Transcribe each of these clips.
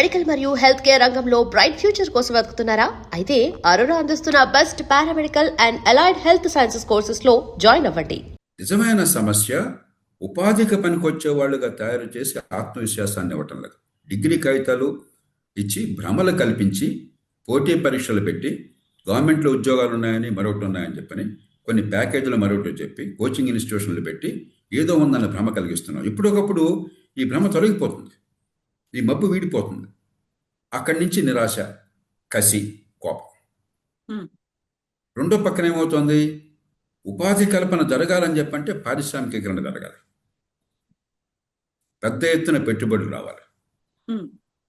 Medical మరియు health care రంగంలో bright future కోసం వెతుకుతున్నారా? అయితే అరోరా అందిస్తున్న best paramedical and allied health sciences courses లో జాయిన్ అవ్వండి. నిజమైన సమస్య ఉపాధికి పనికొచ్చే వాళ్ళుగా తయారు చేసి ఆత్మవిశ్వాసాన్ని ఇవ్వటం లేదు. డిగ్రీ కాగితాలు ఇచ్చి భ్రమలు కల్పించి పోటీ పరీక్షలు పెట్టి గవర్నమెంట్లో ఉద్యోగాలు ఉన్నాయని మరొకటి ఉన్నాయని చెప్పని కొన్ని ప్యాకేజీలు మరొకటి చెప్పి కోచింగ్ ఇన్స్టిట్యూషన్లు పెట్టి ఏదో ఉందన్న భ్రమ కలిగిస్తున్నాం. ఇప్పుడొకప్పుడు ఈ భ్రమ తొలగిపోతుంది, ఈ మబ్బు వీడిపోతుంది. అక్కడి నుంచి నిరాశ, కసి, కోపం. రెండో పక్కన ఏమవుతుంది? ఉపాధి కల్పన జరగాలని చెప్పంటే పారిశ్రామికీకరణ జరగాలి, పెద్ద ఎత్తున పెట్టుబడులు రావాలి.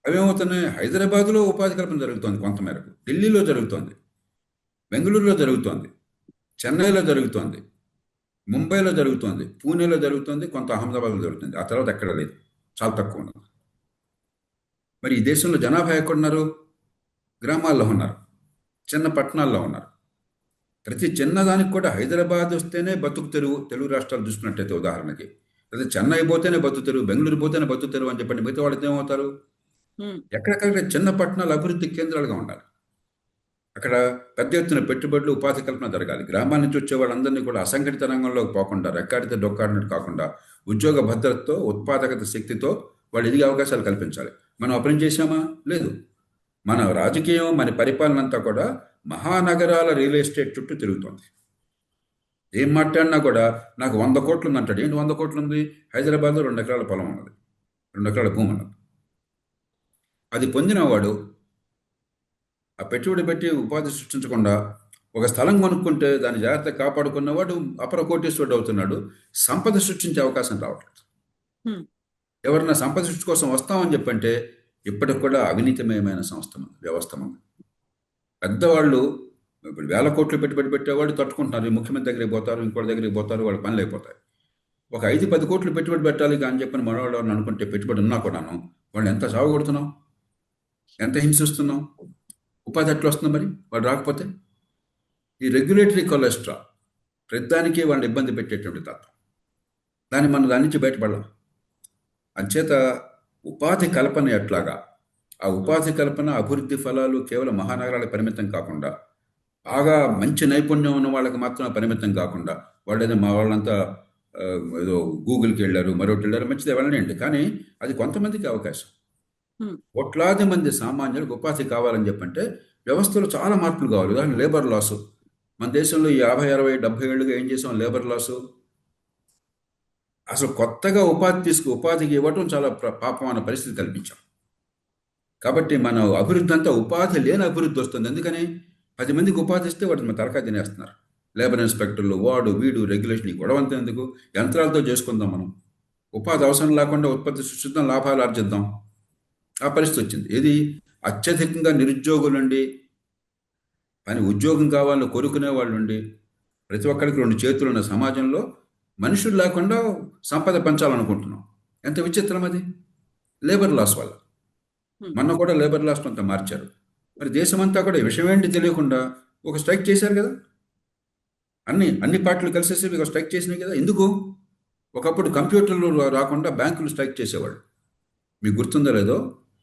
అవేమవుతున్నాయి? హైదరాబాద్లో ఉపాధి కల్పన జరుగుతోంది కొంతమేరకు, ఢిల్లీలో జరుగుతోంది, బెంగళూరులో జరుగుతోంది, చెన్నైలో జరుగుతోంది, ముంబైలో జరుగుతోంది, పూణేలో జరుగుతుంది, కొంత అహ్మదాబాద్లో జరుగుతుంది. ఆ తర్వాత ఎక్కడ లేదు, చాలా తక్కువ ఉన్నది. మరి ఈ దేశంలో జనాభా ఎక్కడున్నారు? గ్రామాల్లో ఉన్నారు, చిన్న పట్టణాల్లో ఉన్నారు. ప్రతి చిన్నదానికి కూడా హైదరాబాద్ వస్తేనే బతుకు తెరువు. తెలుగు రాష్ట్రాలు చూసుకున్నట్టయితే ఉదాహరణకి, అదే చెన్నై పోతేనే బతుకు తెరువు, బెంగళూరు పోతేనే బతుకు తెరువు అని చెప్పండి. మిగతా వాళ్ళకి ఏమవుతారు? ఎక్కడెక్కడ చిన్న పట్టణాలు అభివృద్ధి కేంద్రాలుగా ఉండాలి. అక్కడ పెద్ద ఎత్తున పెట్టుబడులు, ఉపాధి కల్పన జరగాలి. గ్రామాల నుంచి వచ్చే వాళ్ళందరినీ కూడా అసంఘటిత రంగంలోకి పోకుండా, రెక్కాడితే డొక్కాడినట్టు కాకుండా ఉద్యోగ భద్రతతో, ఉత్పాదకత శక్తితో వాళ్ళు ఎదిగే అవకాశాలు కల్పించాలి. మనం అపరం చేశామా? లేదు. మన రాజకీయం, మన పరిపాలన అంతా కూడా మహానగరాల రియల్ ఎస్టేట్ చుట్టూ తిరుగుతోంది. ఏం మాట్లాడినా కూడా నాకు 100 కోట్లు ఉంది అంటాడు. ఏంటి 100 కోట్లు ఉంది? హైదరాబాద్లో 2 ఎకరాల పొలం ఉన్నది, 2 ఎకరాల భూమి ఉన్నది. అది పొందినవాడు ఆ పెట్టుబడి పెట్టి ఉపాధి సృష్టించకుండా ఒక స్థలం కొనుక్కుంటే దాన్ని జాగ్రత్తగా కాపాడుకున్నవాడు అపర కోటీశ్వరుడు అవుతున్నాడు. సంపద సృష్టించే అవకాశం రావట్లేదు. ఎవరన్నా సంపద సృష్టి కోసం వస్తామని చెప్పంటే ఇప్పటికి కూడా అవినీతిమయమైన వ్యవస్థ ఉంది. పెద్దవాళ్ళు ఇప్పుడు 1000 కోట్లు పెట్టుబడి పెట్టేవాళ్ళు తట్టుకుంటున్నారు. ఈ ముఖ్యమంత్రి దగ్గరికి పోతారు, ఇంకోటి దగ్గరికి పోతారు, వాళ్ళ పనులు అయిపోతాయి. ఒక 5-10 కోట్లు పెట్టుబడి పెట్టాలి అని చెప్పని మనవాళ్ళు అనుకుంటే పెట్టుబడి ఉన్నా కూడాను వాళ్ళు ఎంత సాగుకొడుతున్నాం, ఎంత హింసిస్తున్నాం. ఉపాధి ఎట్లా వస్తుంది మరి వాళ్ళు రాకపోతే? ఈ రెగ్యులేటరీ కొలెస్ట్రాల్ ప్రతిదానికి వాళ్ళని ఇబ్బంది పెట్టేటువంటి తత్వం. మనం దాని నుంచి బయటపడలేం. అంచేత ఉపాధి కల్పన ఎట్లాగా, ఆ ఉపాధి కల్పన అభివృద్ధి ఫలాలు కేవలం మహానగరాలకు పరిమితం కాకుండా, బాగా మంచి నైపుణ్యం ఉన్న వాళ్ళకి మాత్రం పరిమితం కాకుండా, వాళ్ళేదో మా వాళ్ళంతా ఏదో గూగుల్కి వెళ్ళారు, మరొకటి వెళ్ళారు, మంచిదే వెళ్ళండి. కానీ అది కొంతమందికి అవకాశం. కోట్లాది మంది సామాన్యులకు ఉపాధి కావాలని చెప్పంటే వ్యవస్థలో చాలా మార్పులు కావాలి. ఉదాహరణ లేబర్ లాసు. మన దేశంలో ఈ 50, 60, 70 ఏళ్ళుగా ఏం చేసాం? Labour loss. అసలు కొత్తగా ఉపాధికి ఇవ్వటం చాలా పాపం అన్న పరిస్థితి కల్పించాం. కాబట్టి మన అభివృద్ధి అంతా ఉపాధి లేని అభివృద్ధి వస్తుంది. ఎందుకని? 10 మందికి ఉపాధి ఇస్తే వాటిని మన తరకా తినేస్తున్నారు. లేబర్ ఇన్స్పెక్టర్లు, వాడు వీడు, రెగ్యులేషన్, ఈ గొడవంతా ఎందుకు? యంత్రాలతో చేసుకుందాం. మనం ఉపాధి అవసరం లేకుండా ఉత్పత్తి సృష్టిద్దాం, లాభాలు ఆర్జిద్దాం. ఆ పరిస్థితి వచ్చింది. ఇది అత్యధికంగా నిరుద్యోగులుండి, ఉద్యోగం కావాలని కోరుకునే వాళ్ళు ఉండి, ప్రతి ఒక్కరికి 2 చేతులు ఉన్న సమాజంలో మనుషులు లేకుండా సంపద పెంచాలనుకుంటున్నాం. ఎంత విచిత్రం అది! లేబర్ లాస్ వల్ల. మొన్న కూడా లేబర్ లాస్ అంతా మార్చారు. మరి దేశమంతా కూడా ఈ విషయం ఏంటి తెలియకుండా ఒక స్ట్రైక్ చేశారు కదా. అన్ని పార్టీలు కలిసేసి ఒక స్ట్రైక్ చేసినాయి కదా. ఎందుకు? ఒకప్పుడు కంప్యూటర్లు రాకుండా బ్యాంకులు స్ట్రైక్ చేసేవాళ్ళు. మీకు గుర్తుందో లేదో,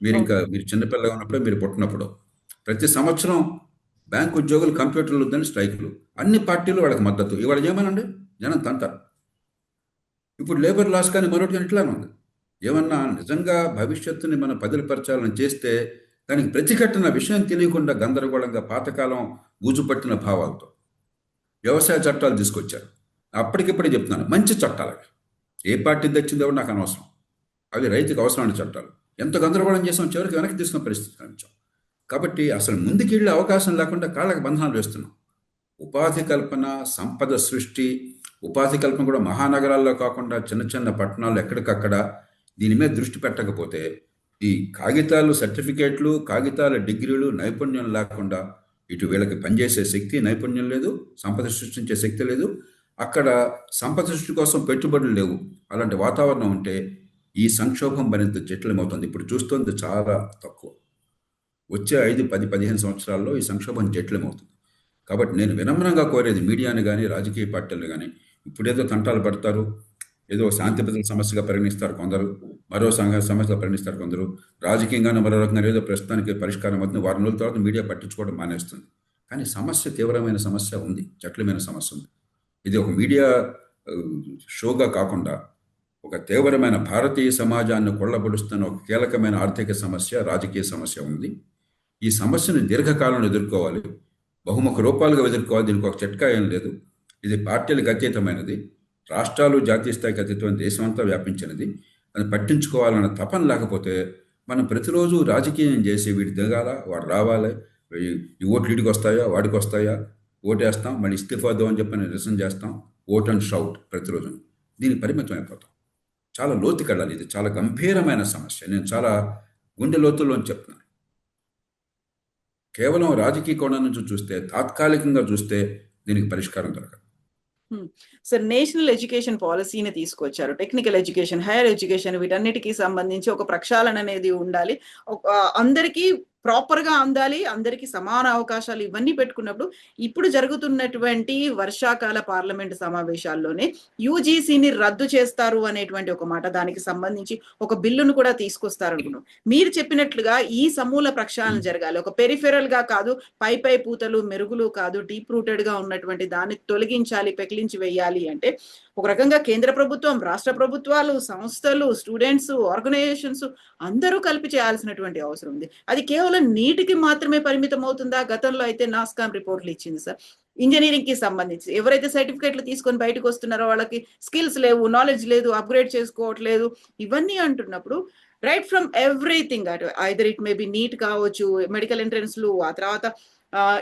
మీరు చిన్నపిల్లగా ఉన్నప్పుడే, మీరు పుట్టినప్పుడు ప్రతి సంవత్సరం బ్యాంకు ఉద్యోగులు కంప్యూటర్లు వద్దని స్ట్రైకులు. అన్ని పార్టీలు వాళ్ళకి మద్దతు. ఇవాళ ఏమనండి, జనం తంటారు. ఇప్పుడు లేబర్ లాస్ కానీ మరొకటి కానీ ఇట్లానే ఉంది. ఏమన్నా నిజంగా భవిష్యత్తుని మనం పదిలపరచాలని చేస్తే దానికి ప్రతిఘటన విషయం తెలియకుండా గందరగోళంగా పాతకాలం ఊజుపట్టిన భావాలతో వ్యవసాయ చట్టాలు తీసుకొచ్చారు. అప్పటికిప్పుడే చెప్తున్నాను, మంచి చట్టాలు. ఏ పార్టీ తెచ్చిందో నాకు అనవసరం. అవి రైతుకు అవసరమైన చట్టాలు. ఎంత గందరగోళం చేసాం, చివరికి వెనక్కి తీసుకున్న పరిస్థితి కనిపించాం. కాబట్టి అసలు ముందుకు వెళ్ళే అవకాశం లేకుండా కాళ్ళకి బంధనాలు వేస్తున్నాం. ఉపాధి కల్పన, సంపద సృష్టి, ఉపాధి కల్పన కూడా మహానగరాల్లో కాకుండా చిన్న చిన్న పట్టణాల్లో ఎక్కడికక్కడ దీని మీద దృష్టి పెట్టకపోతే ఈ కాగితాలు, సర్టిఫికేట్లు, కాగితాల డిగ్రీలు, నైపుణ్యం లేకుండా ఇటు వీళ్ళకి పనిచేసే శక్తి, నైపుణ్యం లేదు, సంపద సృష్టించే శక్తి లేదు. అక్కడ సంపద సృష్టి కోసం పెట్టుబడులు లేవు. అలాంటి వాతావరణం ఉంటే ఈ సంక్షోభం మరింత జటిలమవుతుంది. ఇప్పుడు చూస్తుంది చాలా తక్కువ. వచ్చే 5, 10, 15 సంవత్సరాల్లో ఈ సంక్షోభం జటిలమవుతుంది. కాబట్టి నేను వినమ్రంగా కోరేది మీడియాని కానీ, రాజకీయ పార్టీలు కానీ, ఇప్పుడేదో తంటాలు పడతారు, ఏదో శాంతి భద్రతల సమస్యగా పరిగణిస్తారు కొందరు. మరో సమస్యలు పరిగణిస్తారు కొందరు. రాజకీయంగానే మరో రకంగా ఏదో ప్రస్తుతానికి పరిష్కారం అవుతుంది, వారం రోజుల తర్వాత మీడియా పట్టించుకోవడం మానేస్తుంది. కానీ సమస్య తీవ్రమైన సమస్య ఉంది, జటిలమైన సమస్య ఉంది. ఇది ఒక మీడియా షోగా కాకుండా ఒక తీవ్రమైన భారతీయ సమాజాన్ని కొల్లబడుస్తున్న ఒక కీలకమైన ఆర్థిక సమస్య, రాజకీయ సమస్య ఉంది. ఈ సమస్యను దీర్ఘకాలంలో ఎదుర్కోవాలి, బహుముఖ రూపాలుగా ఎదుర్కోవాలి. దీనికి ఒక చిట్కా ఏం లేదు. ఇది పార్టీలకు అతీతమైనది, రాష్ట్రాలు జాతీయ స్థాయికి అతీతమైన దేశం అంతా వ్యాపించినది. అది పట్టించుకోవాలన్న తపన లేకపోతే మనం ప్రతిరోజు రాజకీయం చేసి వీడి దిగాల, వాడు రావాలి, ఈ ఓట్లు వీడికి వస్తాయా వాడికి వస్తాయా, ఓటేస్తాం మళ్ళీ ఇస్తిఫాదో అని చెప్పి నిరసన చేస్తాం, ఓట్ అండ్ షౌట్ ప్రతిరోజు. దీనికి పరిమితం అయిపోతాం. చాలా లోతుకెళ్ళాలి. ఇది చాలా గంభీరమైన సమస్య. నేను చాలా గుండె లోతుల్లోని చెప్తున్నాను. కేవలం రాజకీయ కోణం నుంచి చూస్తే, తాత్కాలికంగా చూస్తే దీనికి పరిష్కారం దొరకదు. సార్, నేషనల్ ఎడ్యుకేషన్ పాలసీని తీసుకొచ్చారు. టెక్నికల్ ఎడ్యుకేషన్, హైయర్ ఎడ్యుకేషన్, వీటన్నిటికీ సంబంధించి ఒక ప్రక్షాళన అనేది ఉండాలి. అందరికీ ప్రాపర్ గా అందాలి, అందరికీ సమాన అవకాశాలు, ఇవన్నీ పెట్టుకున్నప్పుడు ఇప్పుడు జరుగుతున్నటువంటి వర్షాకాల పార్లమెంట్ సమావేశాల్లోనే యూజీసీని రద్దు చేస్తారు అనేటువంటి ఒక మాట, దానికి సంబంధించి ఒక బిల్లును కూడా తీసుకొస్తారు అనుకున్నాం. మీరు చెప్పినట్లుగా ఈ సమూల ప్రక్షాళన జరగాలి. ఒక పెరిఫెరల్ గా కాదు, పై పూతలు మెరుగులు కాదు, డీప్ రూటెడ్ గా ఉన్నటువంటి దాన్ని తొలగించాలి, పెకిలించి వేయాలి అంటే ఒక రకంగా కేంద్ర ప్రభుత్వం, రాష్ట్ర ప్రభుత్వాలు, సంస్థలు, స్టూడెంట్స్, ఆర్గనైజేషన్స్ అందరూ కలిపి చేయాల్సినటువంటి అవసరం ఉంది. అది కేవలం నీటికి మాత్రమే పరిమితం అవుతుందా? గతంలో అయితే నాస్కామ్ రిపోర్ట్లు ఇచ్చింది సార్. ఇంజనీరింగ్ కి సంబంధించి ఎవరైతే సర్టిఫికేట్లు తీసుకొని బయటకు వస్తున్నారో వాళ్ళకి స్కిల్స్ లేవు, నాలెడ్జ్ లేదు, అప్గ్రేడ్ చేసుకోవట్లేదు, ఇవన్నీ అంటున్నప్పుడు right from everything, either it may be NEET కావచ్చు, మెడికల్ ఎంట్రన్స్లు, ఆ తర్వాత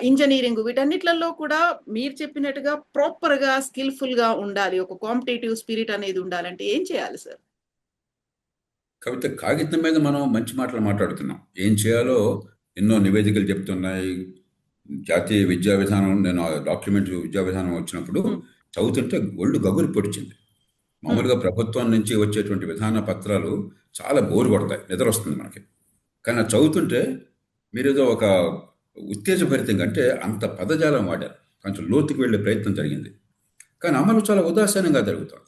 ఇంజనీరింగ్, వీటన్నిట్లలో కూడా మీరు చెప్పినట్టుగా ప్రాపర్ గా స్కిల్ఫుల్ గా ఉండాలి, ఒక కాంపిటేటివ్ స్పిరిట్ అనేది ఉండాలంటే ఏం చేయాలి సార్? కవిత, కాగితం మీద మనం మంచి మాటలు మాట్లాడుతున్నాం, ఏం చేయాలో ఎన్నో నివేదికలు చెప్తున్నాయి. జాతీయ విద్యా విధానం, నేను ఆ డాక్యుమెంట్ విద్యా విధానం వచ్చినప్పుడు చదువుతుంటే ఒళ్ళు గగురు పొడిచింది. మామూలుగా ప్రభుత్వం నుంచి వచ్చేటువంటి విధాన పత్రాలు చాలా బోరు కొడతాయి, నిద్ర వస్తుంది మనకి. కానీ అది చదువుతుంటే మీరేదో ఒక ఉత్తేజభరితంగా, అంటే అంత పదజాలం వాడారు, కొంచెం లోతుకు వెళ్ళే ప్రయత్నం జరిగింది. కానీ అమలు చాలా ఉదాసీనంగా జరుగుతుంది.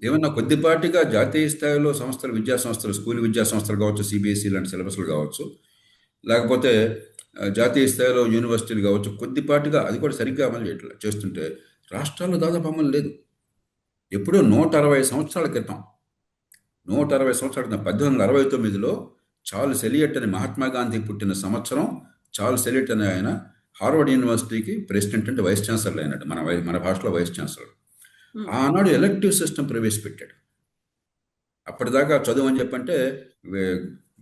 ఏమన్నా కొద్దిపాటిగా జాతీయ స్థాయిలో సంస్థలు, విద్యా సంస్థలు, స్కూల్ విద్యా సంస్థలు కావచ్చు, సిబిఎస్ఈ లాంటి సిలబస్లు కావచ్చు, లేకపోతే జాతీయ స్థాయిలో యూనివర్సిటీలు కావచ్చు, కొద్దిపాటిగా అది కూడా సరిగ్గా అమలు చేస్తుంటే రాష్ట్రాల్లో దాదాపు అమలు లేదు. ఎప్పుడో 160 సంవత్సరాల క్రితం, 160 సంవత్సరాల క్రితం 1869లో చార్ల్స్ ఎలియట్ అని, మహాత్మా గాంధీ పుట్టిన సంవత్సరం, చార్ల్స్ ఎలియట్ అనే ఆయన హార్వర్డ్ యూనివర్సిటీకి ప్రెసిడెంట్, అంటే వైస్ ఛాన్సలర్ అయినట్టు, మన భాషలో వైస్ ఛాన్సలర్. ఆనాడు ఎలక్టివ్ సిస్టమ్ ప్రవేశపెట్టాడు. అప్పటిదాకా చదువు అని చెప్పంటే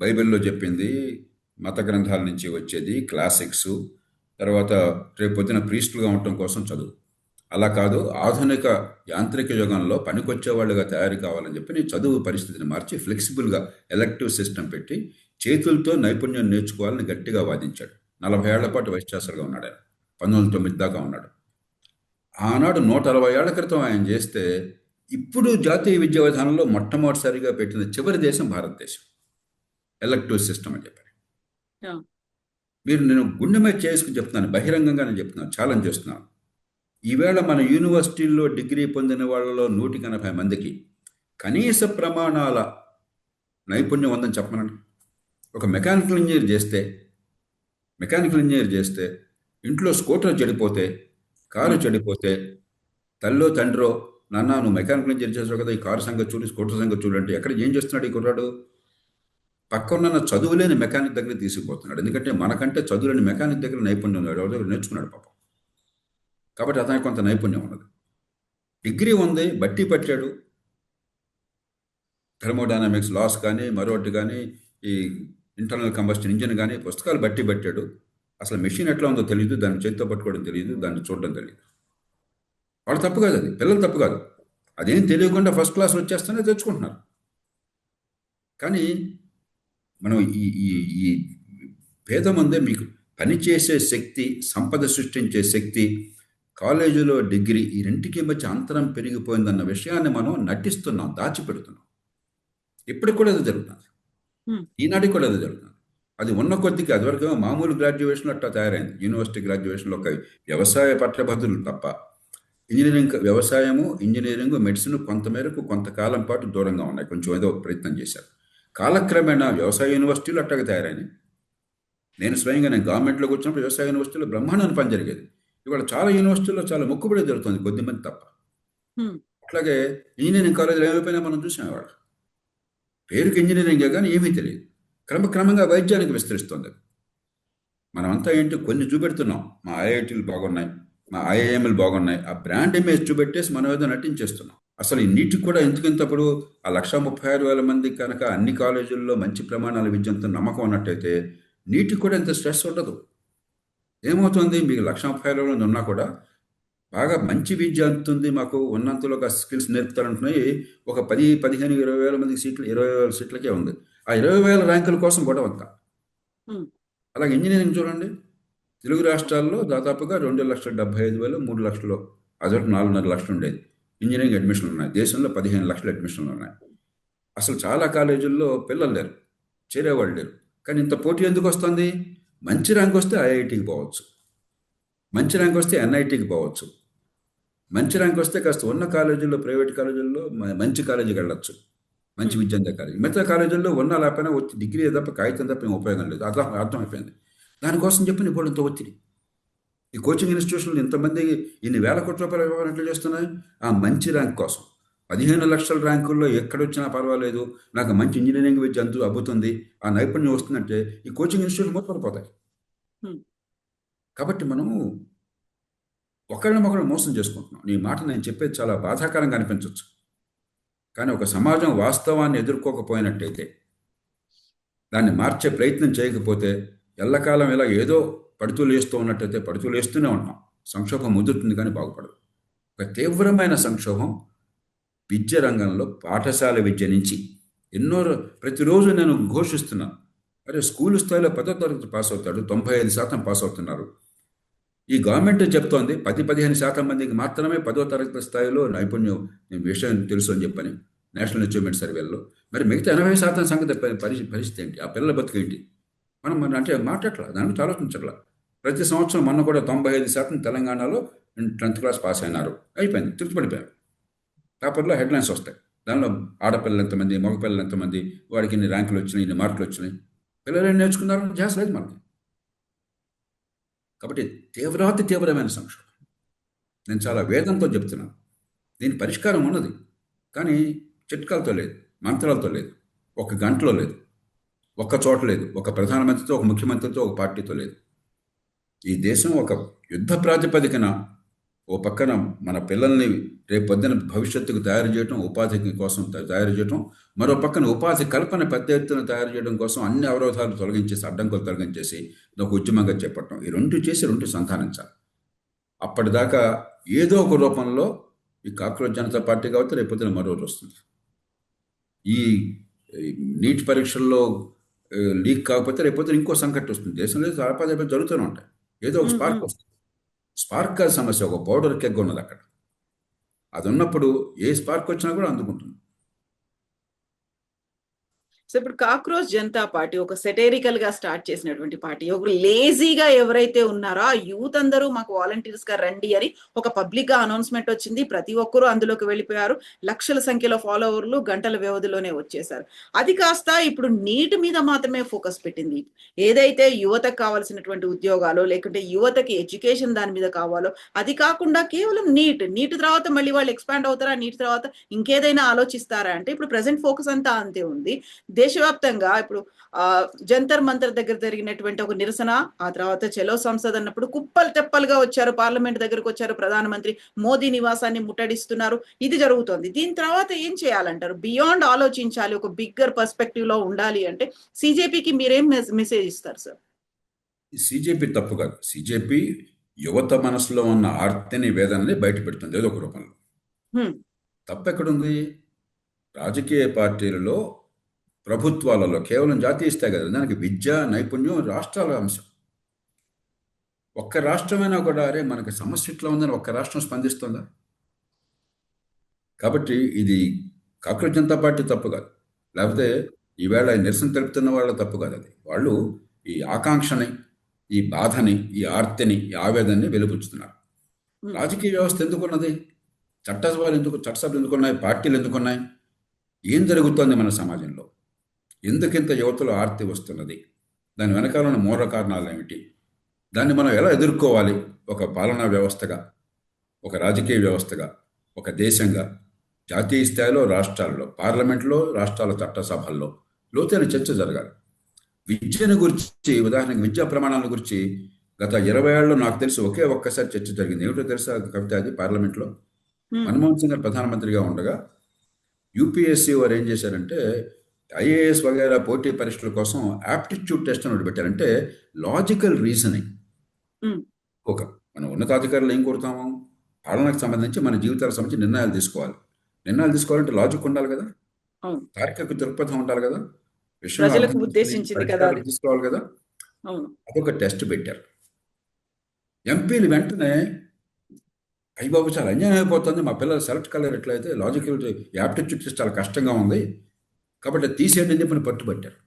బైబిల్లో చెప్పింది, మత గ్రంథాల నుంచి వచ్చేది, క్లాసిక్స్, తర్వాత రేపు పొద్దున ప్రీస్టులుగా ఉండటం కోసం చదువు. అలా కాదు, ఆధునిక యాంత్రిక యుగంలో పనికొచ్చేవాళ్ళుగా తయారు కావాలని చెప్పి నేను చదువు పరిస్థితిని మార్చి ఫ్లెక్సిబుల్గా ఎలక్టివ్ సిస్టమ్ పెట్టి చేతులతో నైపుణ్యం నేర్చుకోవాలని గట్టిగా వాదించాడు. 40 ఏళ్ల పాటు వైస్ ఛాన్సలర్గా ఉన్నాడు ఆయన, 1909 దాకా ఉన్నాడు. ఆనాడు 160 ఏళ్ల క్రితం ఆయన చేస్తే, ఇప్పుడు జాతీయ విద్యా విధానంలో మొట్టమొదటిసారిగా పెట్టిన చివరి దేశం భారతదేశం, ఎలక్టివ్ సిస్టమ్ అని చెప్పారు. మీరు, నేను గుండె మీద చేసుకుని చెప్తున్నాను, బహిరంగంగా నేను చెప్తున్నాను, ఛాలెంజ్ చేస్తున్నాను. ఈవేళ మన యూనివర్సిటీల్లో డిగ్రీ పొందిన వాళ్ళలో 180 మందికి కనీస ప్రమాణాల నైపుణ్యం ఉందని చెప్పమనండి. ఒక మెకానికల్ ఇంజనీర్ చేస్తే ఇంట్లో స్కూటర్ చెడిపోతే, కారు చెడిపోతే, తల్లో తండ్రో, నాన్న నువ్వు మెకానికల్ ఇంజనీర్ చేసావు కదా, ఈ కారు సంగతి చూడు, స్కూటర్ సంగతి చూడంటే ఎక్కడ ఏం చేస్తున్నాడు ఈ కుర్రాడు? పక్కన చదువులేని మెకానిక్ దగ్గర తీసుకుపోతున్నాడు. ఎందుకంటే మనకంటే చదువులేని మెకానిక్ దగ్గర నైపుణ్యం ఉన్నాడు, ఎవరి దగ్గర నేర్చుకున్నాడు పాపం. కాబట్టి అతనికి కొంత నైపుణ్యం ఉన్నది. డిగ్రీ ఉంది, బట్టి పట్టాడు, థర్మోడైనమిక్స్ లాస్ కానీ, మరొకటి కానీ, ఈ ఇంటర్నల్ కంబస్షన్ ఇంజిన్ కానీ, పుస్తకాలు బట్టి పట్టాడు. అసలు మెషిన్ ఎట్లా ఉందో తెలియదు, దాన్ని చేతితో పట్టుకోవడం తెలియదు, దాన్ని చూడడం తెలియదు. వాళ్ళు తప్పు కాదు, అది పిల్లలు తప్పు కాదు, అదేం తెలియకుండా ఫస్ట్ క్లాస్ వచ్చేస్తేనే తెచ్చుకుంటున్నారు. కానీ మనం ఈ భేదం ఉందే, మీకు పనిచేసే శక్తి, సంపద సృష్టించే శక్తి, కాలేజీలో డిగ్రీ, ఈ రెంటికి మధ్య అంతరం పెరిగిపోయిందన్న విషయాన్ని మనం నటిస్తున్నాం, దాచిపెడుతున్నాం. ఇప్పటికి కూడా అది జరుగుతుంది, ఈనాటికి కూడా అది జరుగుతుంది. అది ఉన్న కొద్దికి, అదివరకు మామూలు గ్రాడ్యుయేషన్ అట్లా తయారైంది. యూనివర్సిటీ గ్రాడ్యుయేషన్లో ఒక వ్యవసాయ పట్టభద్రులు తప్ప ఇంజనీరింగ్, వ్యవసాయము, ఇంజనీరింగ్, మెడిసిన్ కొంతమేరకు కొంతకాలం పాటు దూరంగా ఉన్నాయి. కొంచెం ఏదో ప్రయత్నం చేశారు. కాలక్రమేణా వ్యవసాయ యూనివర్సిటీలు అట్టగా తయారైనాయి. నేను స్వయంగా గవర్నమెంట్లోకి వచ్చినప్పుడు వ్యవసాయ యూనివర్సిటీలో బ్రహ్మాండమైన పని జరిగేది. ఇవాళ చాలా యూనివర్సిటీల్లో చాలా మొక్కుబడి జరుగుతుంది, కొద్దిమంది తప్ప. అట్లాగే ఇంజనీరింగ్ కాలేజీలు ఏమైపోయినా మనం చూసాం. ఇవాళ పేరుకి ఇంజనీరింగే కానీ ఏమీ తెలియదు. క్రమక్రమంగా వైద్యానికి విస్తరిస్తుంది. మనమంతా ఏంటి, కొన్ని చూపెడుతున్నాం, మా ఐఐటీలు బాగున్నాయి, మా ఐఐఎంలు బాగున్నాయి, ఆ బ్రాండ్ ఇమేజ్ చూపెట్టేసి మనం ఏదో నటించేస్తున్నాం. అసలు ఈ నీటికి కూడా ఎందుకింతప్పుడు ఆ 1,36,000 మంది కనుక అన్ని కాలేజీల్లో మంచి ప్రమాణాల విద్యంతో నమ్మకం ఉన్నట్టయితే నీటికి కూడా ఇంత స్ట్రెస్ ఉండదు. ఏమవుతుంది, మీకు 1,36,000 మంది ఉన్నా కూడా బాగా మంచి విద్య అందుతుంది, మాకు ఉన్నంతలో ఒక స్కిల్స్ నేర్పుతారంటున్నాయి. ఒక 10, 15, 20,000 మంది సీట్లు, 20,000 సీట్లకే ఉంది. ఆ 20,000 ర్యాంకుల కోసం గొడవ అంతా. అలాగే ఇంజనీరింగ్ చూడండి, తెలుగు రాష్ట్రాల్లో దాదాపుగా 2,75,000, 3 లక్షలు, అదొకటి 4.5 లక్షలు ఉండేది ఇంజనీరింగ్ అడ్మిషన్లు ఉన్నాయి. దేశంలో 15 లక్షల అడ్మిషన్లు ఉన్నాయి. అసలు చాలా కాలేజీల్లో పిల్లలు లేరు, చేరేవాళ్ళు లేరు. కానీ ఇంత పోటీ ఎందుకు వస్తుంది? మంచి ర్యాంక్ వస్తే ఐఐటికి పోవచ్చు, మంచి ర్యాంక్ వస్తే ఎన్ఐటికి పోవచ్చు, మంచి ర్యాంక్ వస్తే కాస్త ఉన్న కాలేజీల్లో, ప్రైవేట్ కాలేజీల్లో మంచి కాలేజీకి వెళ్ళొచ్చు, మంచి విద్య అందే కాలేజీ. మిగతా కాలేజీల్లో ఉన్న లేకపోయినా వచ్చి డిగ్రీ తప్ప కాగితం తప్ప ఏం ఉపయోగం లేదు. అర్థమైపోయింది. దానికోసం చెప్పి ఇవ్వడంతో ఒత్తిడి. ఈ కోచింగ్ ఇన్స్టిట్యూషన్లు ఇంతమంది ఇన్ని వేల కోట్ల రూపాయలు ఇవ్వాలంటే చేస్తున్నాయి ఆ మంచి ర్యాంక్ కోసం. 15 లక్షల ర్యాంకుల్లో ఎక్కడొచ్చినా పర్వాలేదు, నాకు మంచి ఇంజనీరింగ్ విద్య అబ్బుతుంది, ఆ నైపుణ్యం వస్తుందంటే ఈ కోచింగ్ ఇన్స్టిట్యూషన్ మూతపడిపోతాయి. కాబట్టి మనము ఒకరినొకరు మోసం చేసుకుంటున్నాం. నీ మాట నేను చెప్పేది చాలా బాధాకరంగా అనిపించవచ్చు, కానీ ఒక సమాజం వాస్తవాన్ని ఎదుర్కోకపోయినట్టయితే, దాన్ని మార్చే ప్రయత్నం చేయకపోతే, ఎల్లకాలం ఇలా ఏదో పడుతూ లేస్తూ ఉన్నట్టయితే పడుతూ లేస్తూనే ఉంటాం. సంక్షోభం ముదురుతుంది కానీ బాగుపడదు. ఒక తీవ్రమైన సంక్షోభం విద్య రంగంలో, పాఠశాల విద్య నుంచి ప్రతిరోజు నేను ఘోషిస్తున్నాను. అరే, స్కూల్ స్థాయిలో 10వ తరగతి పాస్ అవుతాడు, 95% పాస్ అవుతున్నారు. ఈ గవర్నమెంట్ చెప్తోంది 10-15% మందికి మాత్రమే 10వ తరగతి స్థాయిలో నైపుణ్యం విషయం తెలుసు అని చెప్పని నేషనల్ అచీవ్మెంట్ సర్వేలో. మరి మిగతా 80% సంగతి పరిస్థితి ఏంటి? ఆ పిల్లల బతుకేంటి? మనం అంటే మాట్లాడట్లా, దాని గురించి ఆలోచించట్లా. ప్రతి సంవత్సరం మొన్న కూడా 95% తెలంగాణలో 10th క్లాస్ పాస్ అయినారు, అయిపోయింది, తృప్తిపడిపోయారు. పేపర్లో హెడ్లైన్స్ వస్తాయి, దానిలో ఆడపిల్లలు ఎంతమంది, మగపిల్లలు ఎంతమంది, వాడికి ఇన్ని ర్యాంకులు వచ్చినాయి, ఇన్ని మార్కులు వచ్చినాయి, పిల్లలు ఏం నేర్చుకున్నారని ధ్యాస లేదు మనకి. కాబట్టి తీవ్రమైన సంక్షోభం. నేను చాలా వేదంతో చెప్తున్నాను. దీని పరిష్కారం ఉన్నది, కానీ చిట్కాలతో లేదు, మంత్రాలతో లేదు, ఒక గంటలో లేదు, ఒక్క చోట లేదు, ఒక ప్రధానమంత్రితో, ఒక ముఖ్యమంత్రితో, ఒక పార్టీతో లేదు. ఈ దేశం ఒక యుద్ధ ప్రాతిపదికన ఓ పక్కన మన పిల్లల్ని రేపు పొద్దున భవిష్యత్తుకు తయారు చేయడం, ఉపాధి కోసం తయారు చేయడం, మరో పక్కన ఉపాధి కల్పన పెద్ద ఎత్తున తయారు చేయడం కోసం అన్ని అవరోధాలు తొలగించేసి, అడ్డంకులు తొలగించేసి ఒక ఉద్యమంగా చేపట్టడం. ఈ రెండు చేసి రెండు సంధానించాలి. అప్పటిదాకా ఏదో ఒక రూపంలో ఈ కాక్రోచ్ జనతా పార్టీ కాబట్టి రేపు పొద్దున మరో రోజు వస్తుంది. ఈ నీట్ పరీక్షల్లో లీక్ కాకపోతే రేపు పొద్దున ఇంకో సంకట్ వస్తుంది. దేశంలో చాలా జరుగుతూనే ఉంటాయి. ఏదో ఒక స్పార్క్ వస్తుంది. స్పార్క్ సమస్య, ఒక పౌడర్ కెగ్ ఉన్నది అక్కడ. అది ఉన్నప్పుడు ఏ స్పార్క్ వచ్చినా కూడా అందుకుంటుంది. సో ఇప్పుడు కాక్రోచ్ జనతా పార్టీ ఒక సెటేరికల్ గా స్టార్ట్ చేసినటువంటి పార్టీ. ఒక లేజీగా ఎవరైతే ఉన్నారో ఆ యూత్ అందరూ మాకు వాలంటీర్స్ గా రండి అని ఒక పబ్లిక్ గా అనౌన్స్మెంట్ వచ్చింది. ప్రతి ఒక్కరూ అందులోకి వెళ్ళిపోయారు. లక్షల సంఖ్యలో ఫాలోవర్లు గంటల వ్యవధిలోనే వచ్చేసారు. అది కాస్త ఇప్పుడు నీట్ మీద మాత్రమే ఫోకస్ పెట్టింది. ఏదైతే యువతకు కావాల్సినటువంటి ఉద్యోగాలు, లేకుంటే యువతకి ఎడ్యుకేషన్ దాని మీద కావాలో అది కాకుండా కేవలం నీట్ తర్వాత మళ్ళీ వాళ్ళు ఎక్స్పాండ్ అవుతారా, నీట్ తర్వాత ఇంకేదైనా ఆలోచిస్తారా అంటే ఇప్పుడు ప్రెసెంట్ ఫోకస్ అంతా అంతే ఉంది. దేశవ్యాప్తంగా ఇప్పుడు జంతర్ మంతర్ దగ్గర జరిగినటువంటి ఒక నిరసన, ఆ తర్వాత చలో సంసద్ అన్నప్పుడు కుప్పలు తెప్పలుగా వచ్చారు, పార్లమెంట్ దగ్గరకు వచ్చారు, ప్రధానమంత్రి మోదీ నివాసాన్ని ముట్టడిస్తున్నారు. ఇది జరుగుతోంది. దీని తర్వాత ఏం చేయాలంటారు? బియాండ్ ఆలోచించాలి, ఒక బిగ్గర్ పర్స్పెక్టివ్ లో ఉండాలి అంటే సిజేపీకి మీరేం మెసేజ్ ఇస్తారు సార్? సిజేపీ తప్పు కాదు. సిజేపీ యువత మనసులో ఉన్న ఆర్తిని, వేదనని బయట పెడుతుంది ఏదో ఒక రూపంలో. తప్పు ఎక్కడుంది? రాజకీయ పార్టీలలో, ప్రభుత్వాలలో కేవలం జాతీయ స్థాయి కదా, దానికి విద్య, నైపుణ్యం రాష్ట్రాల అంశం. ఒక్క రాష్ట్రమైనా కూడా అరే మనకి సమస్య ఇట్లా ఉందని ఒక్క రాష్ట్రం స్పందిస్తుందా? కాబట్టి ఇది కాక్రోచ్ జనతా పార్టీ తప్పు కాదు, లేకపోతే ఈవేళ నిరసన తెలుపుతున్న వాళ్ళ తప్పు కాదు. అది వాళ్ళు ఈ ఆకాంక్షని, ఈ బాధని, ఈ ఆర్తిని, ఈ ఆవేదనని వెలుపుచ్చుతున్నారు. రాజకీయ వ్యవస్థ ఎందుకున్నది? చట్టసభలు ఎందుకున్నాయి? పార్టీలు ఎందుకున్నాయి? ఏం జరుగుతోంది మన సమాజంలో? ఎందుకింత యువతలో ఆర్తి వస్తున్నది? దాని వెనకాల ఉన్న మూల కారణాలు ఏమిటి? దాన్ని మనం ఎలా ఎదుర్కోవాలి? ఒక పాలనా వ్యవస్థగా, ఒక రాజకీయ వ్యవస్థగా, ఒక దేశంగా, జాతీయ స్థాయిలో, రాష్ట్రాల్లో, పార్లమెంట్లో, రాష్ట్రాల చట్టసభల్లో లోతైన చర్చ జరగాలి. విద్యను గురించి, ఉదాహరణకి విద్యా ప్రమాణాల గురించి గత 20 ఏళ్ళలో నాకు తెలిసి ఒక్కసారి చర్చ జరిగింది. ఏమిటో తెలుసా కవిత? అది పార్లమెంట్లో మన్మోహన్ సింగ్ గారు ప్రధానమంత్రిగా ఉండగా యూపీఎస్సీ వారు ఏం చేశారంటే ఐఏఎస్ వగైరా పోటీ పరీక్షల కోసం యాప్టిట్యూడ్ టెస్ట్ అని ఒకటి పెట్టారంటే లాజికల్ రీజనింగ్. ఒక మన ఉన్నతాధికారులు ఏం కోరుతాము? పాలనకు సంబంధించి, మన జీవితాలకు సంబంధించి నిర్ణయాలు తీసుకోవాలంటే లాజిక్ ఉండాలి కదా, తార్కిక దృక్పథం ఉండాలి కదా, ప్రజలకు ఉద్దేశించింది కదా, తీసుకోవాలి కదా. అదొక టెస్ట్ పెట్టారు. ఎంపీలు వెంటనే అయ్యబాబు చాలా అన్యాయం అయిపోతుంది, మా పిల్లలు సెలెక్ట్ కలర్ ఎట్లయితే లాజికల్ యాప్టిట్యూడ్ టెస్ట్ చాలా కష్టంగా ఉంది కాబట్టి తీసేయండి అని చెప్పి పట్టుబట్టారు.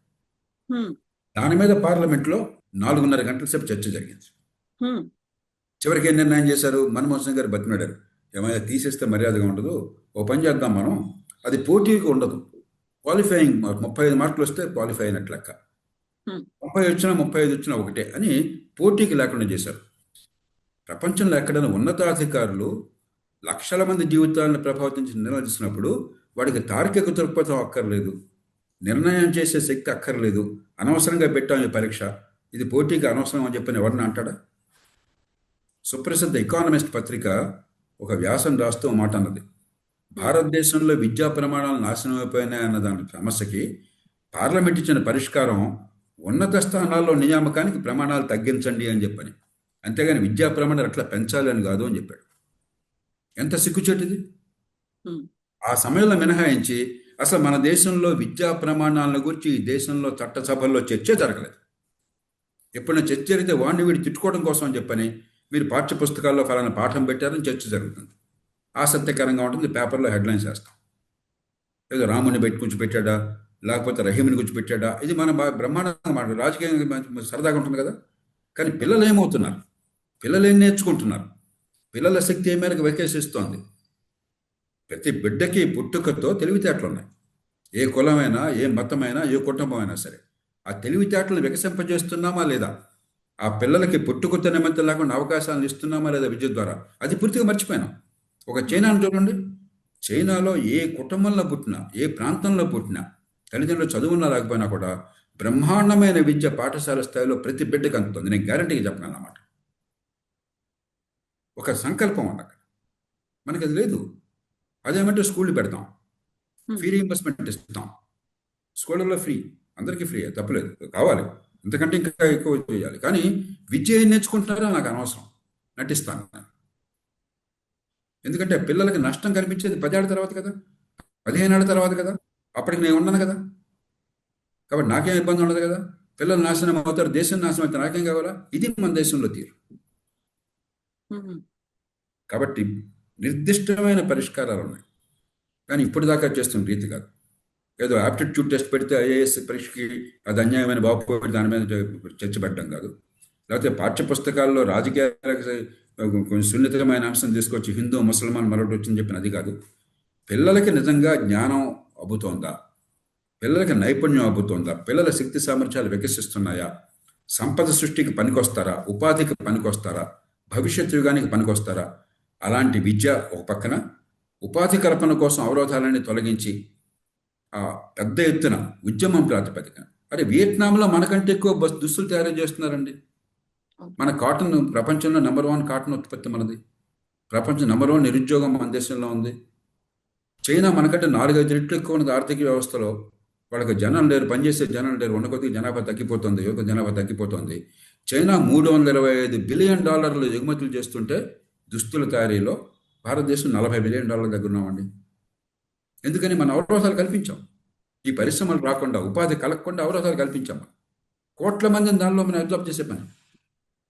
దాని మీద పార్లమెంట్లో 4:30 గంటల సేపు చర్చ జరిగింది. చివరికి ఏం నిర్ణయం చేశారు? మన్మోహన్ సింగ్ గారు బతిమాడారు, ఏమైనా తీసేస్తే మర్యాదగా ఉండదు, ఓ పని చేద్దాం మనం, అది పోటీకి ఉండదు, క్వాలిఫైయింగ్ 35 మార్కులు వస్తే క్వాలిఫై అయినట్లు లెక్క, 30 వచ్చినా 35 వచ్చినా ఒకటే అని పోటీకి లేకుండా చేశారు. ప్రపంచంలో ఎక్కడైనా ఉన్నతాధికారులు లక్షల మంది జీవితాలను ప్రభావితం నిర్ణయిస్తున్నప్పుడు వాడికి తార్కిక దృక్పథం అక్కర్లేదు, నిర్ణయం చేసే శక్తి అక్కర్లేదు, అనవసరంగా పెట్టాం ఈ పరీక్ష, ఇది పోటీకి అనవసరం అని చెప్పని ఎవరిని అంటాడా? సుప్రసిద్ధ ఎకానమిస్ట్ పత్రిక ఒక వ్యాసం రాస్తూ మాట అన్నది, భారతదేశంలో విద్యా ప్రమాణాలు నాశనం అయిపోయినాయన్న దాని సమస్యకి పార్లమెంట్ ఇచ్చిన పరిష్కారం ఉన్నత స్థానాల్లో నియామకానికి ప్రమాణాలు తగ్గించండి అని చెప్పని, అంతేగాని విద్యా ప్రమాణాలు అట్లా పెంచాలి అని కాదు అని చెప్పాడు. ఎంత సిగ్గుచేటిది! ఆ సమయంలో మినహాయించి అసలు మన దేశంలో విద్యా ప్రమాణాలను గురించి ఈ దేశంలో చట్టసభల్లో చర్చే జరగలేదు. ఎప్పుడైనా చర్చ జరిగితే వాడిని వీడి తిట్టుకోవడం కోసం అని చెప్పని మీరు పాఠ్య పుస్తకాల్లో ఫలానా పాఠం పెట్టారని చర్చ జరుగుతుంది, ఆసక్తికరంగా ఉంటుంది, పేపర్లో హెడ్లైన్స్ వేస్తాం. ఏదో రాముని కూర్చోపెట్టాడా, లేకపోతే రహీముని కూర్చోపెట్టాడా, ఇది మన బ్రహ్మాండంగా మాట, రాజకీయంగా సరదాగా ఉంటుంది కదా. కానీ పిల్లలు ఏమవుతున్నారు? పిల్లలు ఏం నేర్చుకుంటున్నారు? పిల్లల శక్తి ఏ మేరకు వికసిస్తోంది? ప్రతి బిడ్డకి పుట్టుకతో తెలివితేటలు ఉన్నాయి. ఏ కులమైనా, ఏ మతమైనా, ఏ కుటుంబమైనా సరే ఆ తెలివితేటలను వికసింపజేస్తున్నామా లేదా? ఆ పిల్లలకి పుట్టుకతో నిమిత్తం లేకుండా అవకాశాలను ఇస్తున్నామా లేదా విద్య ద్వారా? అది పూర్తిగా మర్చిపోయినాం. ఒక చైనాను చూడండి, చైనాలో ఏ కుటుంబంలో పుట్టినా, ఏ ప్రాంతంలో పుట్టినా, తల్లిదండ్రులు చదువున్నా లేకపోయినా కూడా బ్రహ్మాండమైన విద్య పాఠశాల స్థాయిలో ప్రతి బిడ్డకి అందుతుంది. నేను గ్యారంటీగా చెప్పగలను అన్నమాట. ఒక సంకల్పం అన్నమాట. మనకి అది లేదు. అదేమంటే స్కూళ్ళు పెడతాం, ఫ్రీ రీయింబర్స్మెంట్ ఇస్తాం, స్కూళ్ళల్లో ఫ్రీ, అందరికీ ఫ్రీ, తప్పలేదు, కావాలి ఇంతకంటే ఇంకా ఎక్కువ చేయాలి. కానీ విద్య ఏం నేర్చుకుంటున్నారో నాకు అనవసరం, నటిస్తాను. ఎందుకంటే పిల్లలకి నష్టం కనిపించేది 10 ఏళ్ళ తర్వాత కదా, 15 ఏళ్ళ తర్వాత కదా, అప్పటికి నేను ఉన్నాను కదా, కాబట్టి నాకేం ఇబ్బంది ఉండదు కదా. పిల్లలు నాశనం అవుతారు, దేశం నాశనం అవుతారు, నాకేం కావాలా? ఇది మన దేశంలో తీరు. కాబట్టి నిర్దిష్టమైన పరిష్కారాలు ఉన్నాయి, కానీ ఇప్పటిదాకా చేస్తున్న రీతి కాదు. ఏదో యాప్టిట్యూడ్ టెస్ట్ పెడితే ఐఏఎస్ పరీక్షకి అది అన్యాయమైన బాగుపడి దాని మీద చర్చ పెట్టడం కాదు, లేకపోతే పాఠ్యపుస్తకాల్లో రాజకీయాలకు కొంచెం సున్నితమైన అంశం తీసుకొచ్చి హిందూ ముసల్మాన్ మరొకటి వచ్చిందని చెప్పిన అది కాదు. పిల్లలకి నిజంగా జ్ఞానం అబ్బుతోందా? పిల్లలకి నైపుణ్యం అబ్బుతోందా? పిల్లల శక్తి సామర్థ్యాలు వికసిస్తున్నాయా? సంపద సృష్టికి పనికొస్తారా? ఉపాధికి పనికొస్తారా? భవిష్యత్ యుగానికి పనికొస్తారా? అలాంటి విద్య ఒక పక్కన, ఉపాధి కల్పన కోసం అవరోధాలన్నీ తొలగించి ఆ పెద్ద ఎత్తున ఉద్యమం ప్రాతిపదికన. అరే వియత్నాంలో మనకంటే ఎక్కువ దుస్తులు తయారు చేస్తున్నారండి. మన కాటన్ ప్రపంచంలో #1 కాటన్ ఉత్పత్తి మనది. ప్రపంచం #1 నిరుద్యోగం మన దేశంలో ఉంది. చైనా మనకంటే 4-5 రెట్లు ఎక్కువ ఉన్నది ఆర్థిక వ్యవస్థలో. వాళ్ళకి జనం లేరు, పనిచేసే జనం లేరు, ఉన్న కొద్దిగా జనాభా తగ్గిపోతుంది, యువత జనాభా తగ్గిపోతుంది. చైనా $325 బిలియన్ ఎగుమతులు చేస్తుంటే దుస్తుల తయారీలో భారతదేశం $40 బిలియన్ దగ్గర ఉన్నామండి. ఎందుకని? మన అవరోధాలు కల్పించాం. ఈ పరిశ్రమలు రాకుండా, ఉపాధి కలగకుండా అవరోధాలు కల్పించాం. కోట్ల మందిని దానిలో మనం అబ్జర్వ్ చేసే పని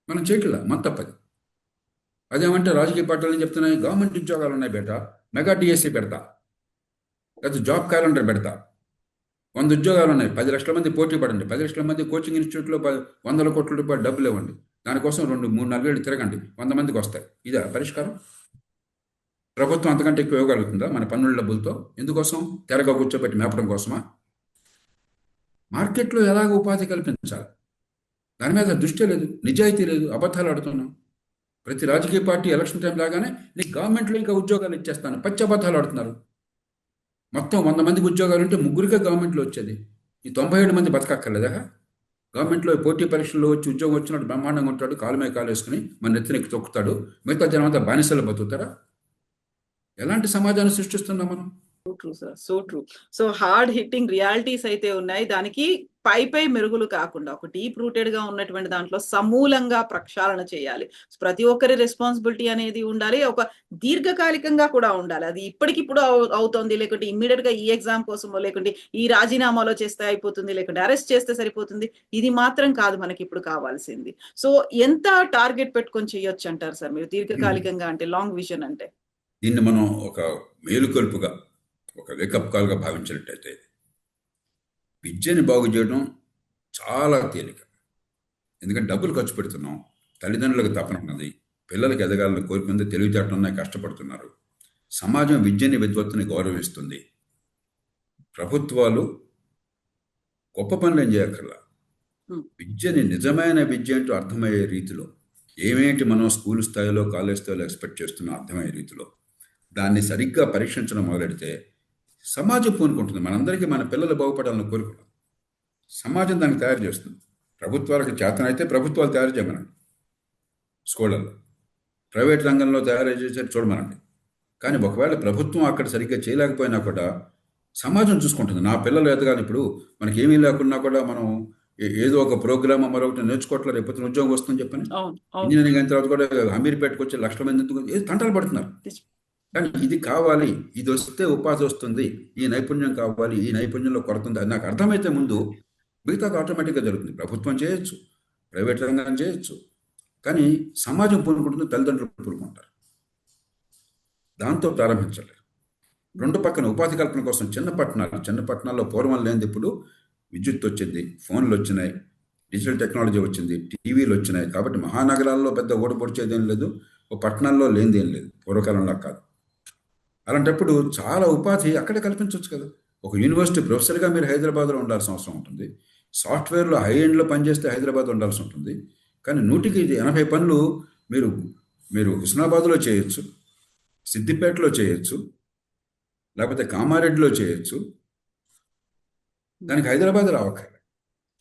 మనం చేయట్లా, మన తప్పది. అదేమంటే రాజకీయ పార్టీలు ఏం చెప్తున్నాయి? గవర్నమెంట్ ఉద్యోగాలు ఉన్నాయి బేట, మెగా డిఎస్సి పెడతా, లేకపోతే జాబ్ క్యాలెండర్ పెడతా, 100 ఉద్యోగాలు ఉన్నాయి, 10 లక్షల మంది పోటీ పడండి, 10 లక్షల మంది కోచింగ్ ఇన్స్టిట్యూట్లో 100 కోట్ల రూపాయలు డబ్బులు ఇవ్వండి, దానికోసం 2, 3, 4 ఏళ్ళు తిరగండి, 100 మందికి వస్తాయి. ఇదా పరిష్కారం? ప్రభుత్వం అంతకంటే ఎక్కువ ఇవ్వగలుగుతుందా మన పన్నుల డబ్బులతో? ఎందుకోసం? తెరగా కూర్చోబెట్టి మేపడం కోసమా? మార్కెట్లో ఎలాగ ఉపాధి కల్పించాలి, దాని మీద దృష్టి లేదు, నిజాయితీ లేదు, అబద్ధాలు ఆడుతున్నాం. ప్రతి రాజకీయ పార్టీ ఎలక్షన్ టైం లాగానే నీకు గవర్నమెంట్లో ఇంకా ఉద్యోగాలు ఇచ్చేస్తాను, పచ్చి అబద్ధాలు ఆడుతున్నారు. మొత్తం 100 మందికి ఉద్యోగాలు ఉంటే 3కే గవర్నమెంట్లో వచ్చేది. ఈ 97 మంది బతకక్కర్లేదా? గవర్నమెంట్లో పోటీ పరీక్షల్లో వచ్చి ఉద్యోగం వచ్చినట్టు బ్రహ్మాండంగా ఉంటాడు, కాలు మీద కాలు వేసుకుని మన నెత్తినెక్కి తొక్కుతాడు, మిగతా జనం అంతా బానిసలు బతుకుతారా? ఎలాంటి సమాజాన్ని సృష్టిస్తున్నాం మనం? True sir, so true. So hard hitting realities అయితే ఉన్నాయి. దానికి పై మెరుగులు కాకుండా ఒక డీప్ రూటెడ్ గా ఉన్నటువంటి దాంట్లో సమూలంగా ప్రక్షాళన చేయాలి. ప్రతి ఒక్కరి రెస్పాన్సిబిలిటీ అనేది ఉండాలి, ఒక దీర్ఘకాలికంగా కూడా ఉండాలి. అది ఇప్పటికిప్పుడు అవుతోంది, లేకుంటే ఇమ్మీడియట్ గా ఈ ఎగ్జామ్ కోసమో, లేకుంటే ఈ రాజీనామాలో చేస్తే అయిపోతుంది, లేకుంటే అరెస్ట్ చేస్తే సరిపోతుంది, ఇది మాత్రం కాదు మనకి ఇప్పుడు కావాల్సింది. సో ఎంత టార్గెట్ పెట్టుకొని చేయొచ్చు అంటారు సార్ మీరు దీర్ఘకాలికంగా, అంటే లాంగ్ విజన్ అంటే? దీన్ని మనం ఒక మేలుకొల్పుగా, ఒక వేకప్ కాల్గా భావించినట్టయితే విద్యని బాగు చేయడం చాలా తేలిక. ఎందుకంటే డబ్బులు ఖర్చు పెడుతున్నాం, తల్లిదండ్రులకు తపన ఉన్నది, పిల్లలకి ఎదగాలని కోరుకుంది, తెలివితేటలు ఉన్నాయి, కష్టపడుతున్నారు. సమాజం విద్యని విద్వత్తుని గౌరవిస్తుంది. ప్రభుత్వాలు గొప్ప పనులు ఏం చేయక్కర్లా, విద్యని నిజమైన విద్య అంటూ అర్థమయ్యే రీతిలో, ఏమేంటి మనం స్కూల్ స్థాయిలో కాలేజ్ స్థాయిలో ఎక్స్పెక్ట్ చేస్తున్నా అర్థమయ్యే రీతిలో దాన్ని సరిగ్గా పరీక్షించడం మొదలెడితే సమాజం పూనుకుంటుంది. మనందరికీ మన పిల్లలు బాగుపడాలని కోరుకున్నాం, సమాజం దాన్ని తయారు చేస్తుంది. ప్రభుత్వాలకు చేతనైతే ప్రభుత్వాలు తయారు చేయమనండి, స్కూళ్ళల్లో ప్రైవేట్ రంగంలో తయారు చేసేది చూడమనండి. కానీ ఒకవేళ ప్రభుత్వం అక్కడ సరిగ్గా చేయలేకపోయినా కూడా సమాజం చూసుకుంటుంది. నా పిల్లలు ఎదగాలి, ఇప్పుడు మనకి ఏమీ లేకున్నా కూడా మనం ఏదో ఒక ప్రోగ్రామ్ మరొకటి నేర్చుకోవట్లేదు, రేపు ఉద్యోగం వస్తుందని చెప్పని ఇంజనీరింగ్ అయిన తర్వాత కూడా అమీర్పేటకు వచ్చి లక్షల మంది తంటాలు పడుతున్నారు. కానీ ఇది కావాలి, ఇది వస్తే ఉపాధి వస్తుంది, ఈ నైపుణ్యం కావాలి, ఈ నైపుణ్యంలో కొరత ఉంది, అది నాకు అర్థమైతే ముందు మిగతా ఆటోమేటిక్గా జరుగుతుంది. ప్రభుత్వం చేయొచ్చు, ప్రైవేట్ రంగం చేయొచ్చు, కానీ సమాజం పూనుకుంటుంది, తల్లిదండ్రులు పూనుకుంటారు. దాంతో ప్రారంభించాలి. రెండు పక్కన ఉపాధి కల్పన కోసం చిన్న పట్టణాల్లో పూర్వం లేనిది ఇప్పుడు విద్యుత్ వచ్చింది, ఫోన్లు వచ్చినాయి, డిజిటల్ టెక్నాలజీ వచ్చింది, టీవీలు వచ్చినాయి. కాబట్టి మహానగరాల్లో పెద్ద ఓడపొడిచేదేం లేదు, ఓ పట్టణాల్లో లేనిదేం లేదు, పూర్వకాలంలో కాదు. అలాంటప్పుడు చాలా ఉపాధి అక్కడే కల్పించవచ్చు కదా. ఒక యూనివర్సిటీ ప్రొఫెసర్గా మీరు హైదరాబాద్లో ఉండాల్సిన అవసరం ఉంటుంది, సాఫ్ట్వేర్లో హై ఎండ్లో పనిచేస్తే హైదరాబాద్ ఉండాల్సి ఉంటుంది. కానీ 100కి 80 పనులు మీరు హుస్నాబాద్లో చేయొచ్చు, సిద్దిపేటలో చేయొచ్చు, లేకపోతే కామారెడ్డిలో చేయొచ్చు. దానికి హైదరాబాద్ రావక్కర్లే.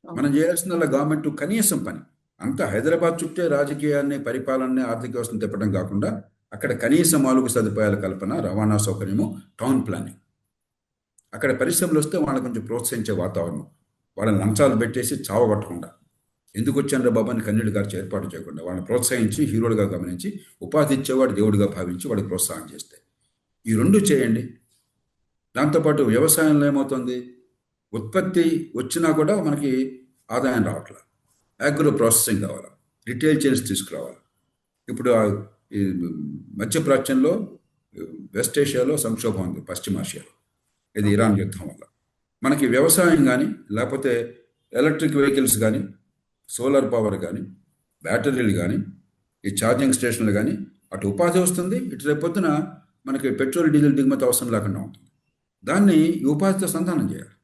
మనం చేయాల్సిందల్లా గవర్నమెంట్ కనీసం పని అంతా హైదరాబాద్ చుట్టే రాజకీయాన్ని, పరిపాలనని, ఆర్థిక వ్యవస్థను తిప్పడం కాకుండా అక్కడ కనీస మౌలిక సదుపాయాల కల్పన, రవాణా సౌకర్యము, టౌన్ ప్లానింగ్. అక్కడ పరిశ్రమలు వస్తే వాళ్ళని కొంచెం ప్రోత్సహించే వాతావరణం, వాళ్ళని లంచాలు పెట్టేసి చావగొట్టకుండా, ఎందుకు వచ్చాను బాబా అని కన్నీళ్ళు గారు ఏర్పాటు చేయకుండా వాళ్ళని ప్రోత్సహించి, హీరోలుగా గమనించి, ఉపాధి ఇచ్చేవాడు దేవుడిగా భావించి వాడికి ప్రోత్సాహం చేస్తే, ఈ రెండు చేయండి. దాంతోపాటు వ్యవసాయంలో ఏమవుతుంది, ఉత్పత్తి వచ్చినా కూడా మనకి ఆదాయం రావట్లేదు. అగ్రో ప్రాసెసింగ్ కావాలి, రిటైల్ చైన్స్ తీసుకురావాలి. ఇప్పుడు ఈ మధ్యప్రాచ్యంలో, వెస్ట్ ఏషియాలో సంక్షోభం ఉంది, పశ్చిమాసియాలో, ఇది ఇరాన్ యుద్ధం వల్ల. మనకి వ్యవసాయం కానీ, లేకపోతే ఎలక్ట్రిక్ వెహికల్స్ కానీ, సోలార్ పవర్ కానీ, బ్యాటరీలు కానీ, ఈ ఛార్జింగ్ స్టేషన్లు కానీ, అటు ఉపాధి వస్తుంది, ఇటు రేపొద్దున మనకి పెట్రోల్ డీజిల్ దిగుమతి అవసరం లేకుండా ఉంటుంది. దాన్ని ఈ ఉపాధితో సంధానం చేయాలి.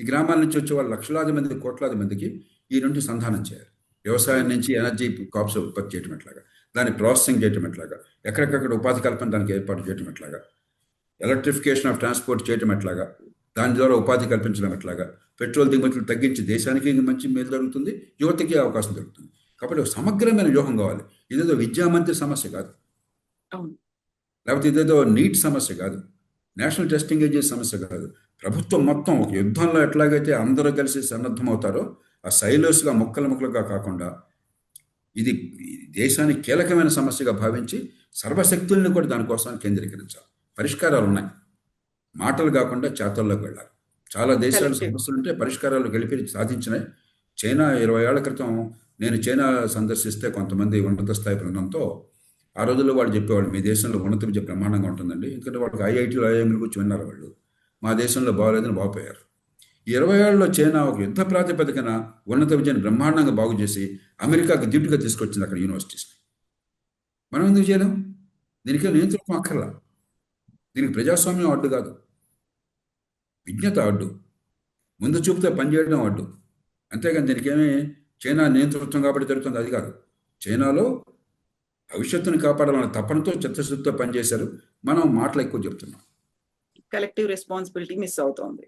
ఈ గ్రామాల నుంచి వచ్చే వాళ్ళు లక్షలాది మంది, కోట్లాది మందికి ఈ నుండి సంధానం చేయాలి. వ్యవసాయం నుంచి ఎనర్జీ కాప్స్ ఉత్పత్తి చేయటం ఎట్లాగా, దాన్ని ప్రాసెసింగ్ చేయటం ఎట్లాగా, ఎక్కడికక్కడ ఉపాధి కల్పన దానికి ఏర్పాటు చేయటం ఎట్లాగా, ఎలక్ట్రిఫికేషన్ ఆఫ్ ట్రాన్స్పోర్ట్ చేయటం ఎట్లాగా, దాని ద్వారా ఉపాధి కల్పించడం ఎట్లాగా, పెట్రోల్ దిగుమతులు తగ్గించి దేశానికి మంచి మేలు జరుగుతుంది, యువతకి అవకాశం దొరుకుతుంది. కాబట్టి ఒక సమగ్రమైన వ్యూహం కావాలి. ఇదేదో విద్యామంత్రి సమస్య కాదు, లేకపోతే ఇదేదో నీట్ సమస్య కాదు, నేషనల్ టెస్టింగ్ ఏజెన్సీ సమస్య కాదు. ప్రభుత్వం మొత్తం ఒక యుద్ధంలో ఎట్లాగైతే అందరూ కలిసి సన్నద్ధమవుతారో ఆ సైలోస్గా ముక్కలుగా కాకుండా ఇది దేశానికి కీలకమైన సమస్యగా భావించి సర్వశక్తుల్ని కూడా దానికోసం కేంద్రీకరించాలి. పరిష్కారాలు ఉన్నాయి, మాటలు కాకుండా చేతల్లోకి వెళ్ళాలి. చాలా దేశాలు సమస్యలు ఉంటే పరిష్కారాలు గెలిపి సాధించినాయి. చైనా 20 ఏళ్ల క్రితం నేను చైనా సందర్శిస్తే కొంతమంది ఉన్నత స్థాయి బృందంతో, ఆ రోజుల్లో వాళ్ళు చెప్పేవాళ్ళు, మీ దేశంలో ఉన్నత విద్య బ్రహ్మాండంగా ఉంటుందండి, ఎందుకంటే వాళ్ళకి ఐఐటీలు, ఐఐఎంలు గురించి విన్నారు వాళ్ళు, మా దేశంలో బాగోలేదని బాగుపోయారు. 20 ఏళ్లలో చైనా ఒక యుద్ధ ప్రాతిపదికన ఉన్నత విద్యను బ్రహ్మాండంగా బాగు చేసి అమెరికాకు దిట్టుగా తీసుకొచ్చింది అక్కడ యూనివర్సిటీస్ని. మనం ఎందుకు చేయలేం? దీనికి నియంత్రణ అక్కర్లా. దీనికి ప్రజాస్వామ్యం అడ్డు కాదు, విజ్ఞత అడ్డు, ముందు చూపుతో పనిచేయడం అడ్డు. అంతేగాని దీనికేమీ చైనా నియంతృత్వం కాబట్టి జరుగుతుంది అది కాదు. చైనాలో భవిష్యత్తును కాపాడాలన్న తపనతో చిత్తశుద్ధితో పనిచేశారు. మనం మాటలు ఎక్కువ చెప్తున్నాం. కలెక్టివ్ రెస్పాన్సిబిలిటీ మిస్ అవుతోంది.